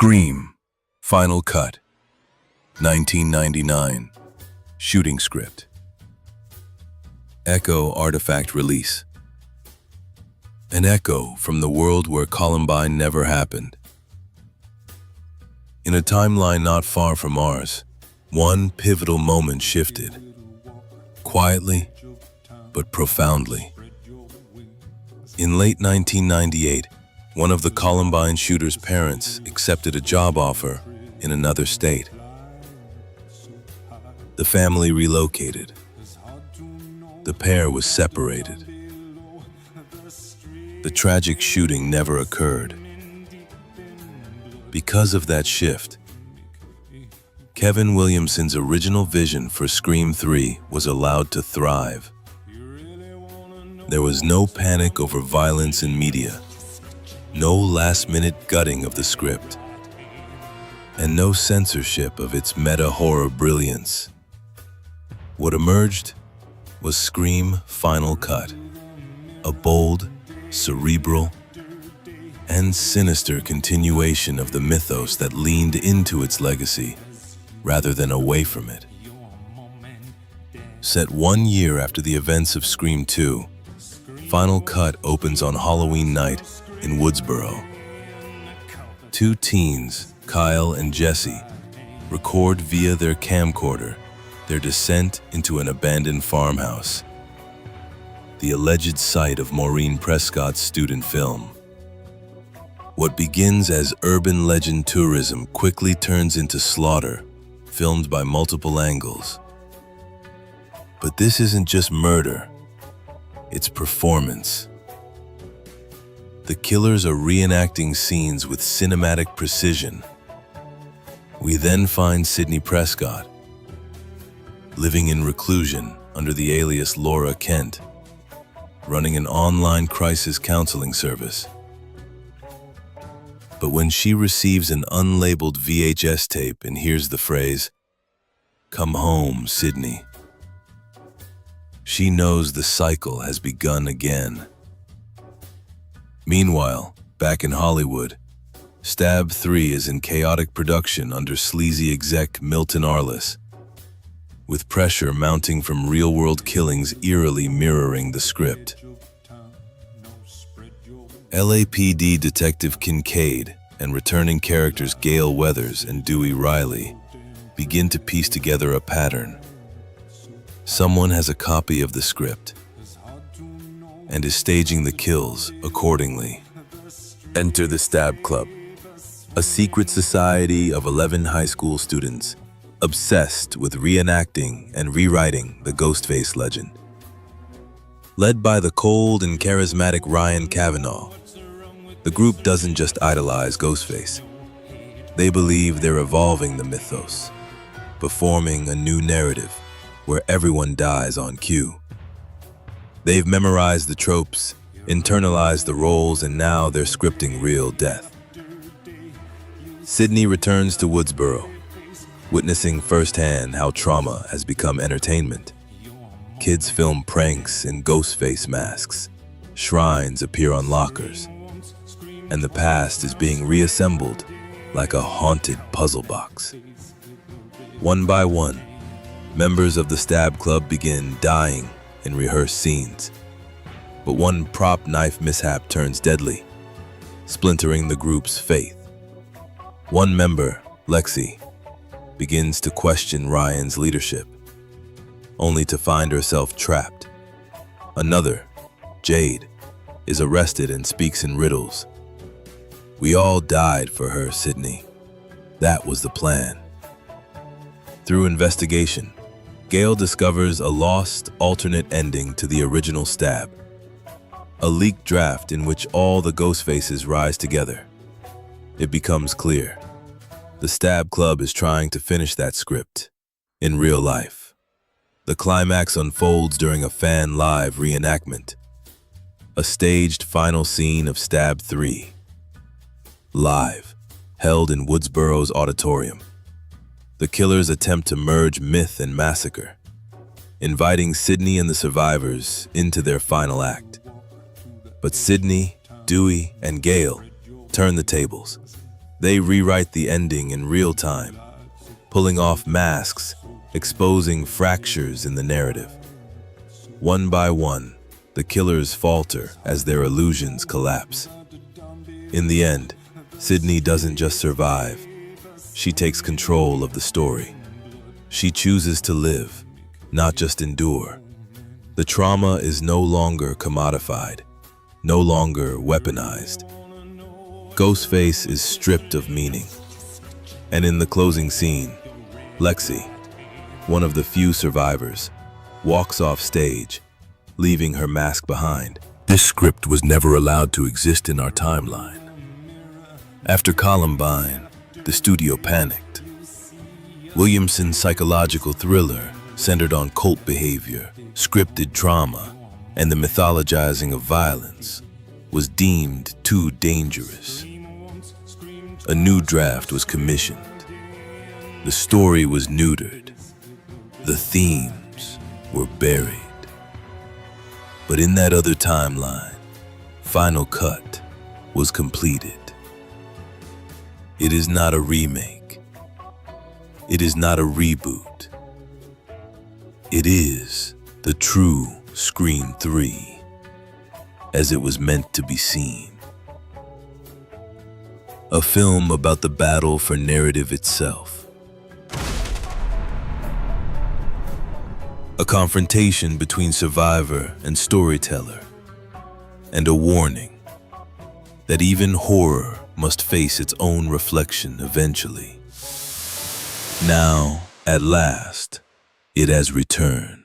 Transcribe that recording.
Scream, Final Cut, 1999, Shooting Script. Echo Artifact Release. An echo from the world where Columbine never happened. In a timeline not far from ours, one pivotal moment shifted, quietly but profoundly. In late 1998, one of the Columbine shooter's parents accepted a job offer in another state. The family relocated. The pair was separated. The tragic shooting never occurred. Because of that shift, Kevin Williamson's original vision for Scream 3 was allowed to thrive. There was no panic over violence in media, no last-minute gutting of the script, and no censorship of its meta-horror brilliance. What emerged was Scream Final Cut, a bold, cerebral, and sinister continuation of the mythos that leaned into its legacy rather than away from it. Set 1 year after the events of Scream 2, Final Cut opens on Halloween night in Woodsboro. Two teens, Kyle and Jesse, record via their camcorder their descent into an abandoned farmhouse, the alleged site of Maureen Prescott's student film. What begins as urban legend tourism quickly turns into slaughter, filmed by multiple angles. But this isn't just murder, it's performance. The killers are reenacting scenes with cinematic precision. We then find Sidney Prescott, living in reclusion under the alias Laura Kent, running an online crisis counseling service. But when she receives an unlabeled VHS tape and hears the phrase, "Come home, Sidney," she knows the cycle has begun again. Meanwhile, back in Hollywood, Stab 3 is in chaotic production under sleazy exec Milton Arliss, with pressure mounting from real-world killings eerily mirroring the script. LAPD Detective Kincaid and returning characters Gale Weathers and Dewey Riley begin to piece together a pattern. Someone has a copy of the script and is staging the kills accordingly. Enter the Stab Club, a secret society of 11 high school students obsessed with reenacting and rewriting the Ghostface legend. Led by the cold and charismatic Ryan Kavanaugh, the group doesn't just idolize Ghostface. They believe they're evolving the mythos, performing a new narrative where everyone dies on cue. They've memorized the tropes, internalized the roles, and now they're scripting real death. Sidney returns to Woodsboro, witnessing firsthand how trauma has become entertainment. Kids film pranks in Ghostface masks, shrines appear on lockers, and the past is being reassembled like a haunted puzzle box. One by one, members of the Stab Club begin dying in rehearsed scenes, but one prop knife mishap turns deadly, splintering the group's faith. One member, Lexi, begins to question Ryan's leadership, only to find herself trapped. Another, Jade, is arrested and speaks in riddles. "We all died for her, Sidney. That was the plan." Through investigation, Gale discovers a lost, alternate ending to the original Stab, a leaked draft in which all the Ghostfaces rise together. It becomes clear the Stab Club is trying to finish that script in real life. The climax unfolds during a fan live reenactment, a staged final scene of Stab 3, live, held in Woodsboro's auditorium. The killers attempt to merge myth and massacre, inviting Sidney and the survivors into their final act. But Sidney, Dewey, and Gale turn the tables. They rewrite the ending in real time, pulling off masks, exposing fractures in the narrative. One by one, the killers falter as their illusions collapse. In the end, Sidney doesn't just survive. She takes control of the story. She chooses to live, not just endure. The trauma is no longer commodified, no longer weaponized. Ghostface is stripped of meaning. And in the closing scene, Lexi, one of the few survivors, walks off stage, leaving her mask behind. This script was never allowed to exist in our timeline. After Columbine, the studio panicked. Williamson's psychological thriller centered on cult behavior, scripted trauma, and the mythologizing of violence was deemed too dangerous. A new draft was commissioned. The story was neutered. The themes were buried. But in that other timeline, Final Cut was completed. It is not a remake. It is not a reboot. It is the true Scream 3, as it was meant to be seen. A film about the battle for narrative itself. A confrontation between survivor and storyteller, and a warning that even horror must face its own reflection eventually. Now, at last, it has returned.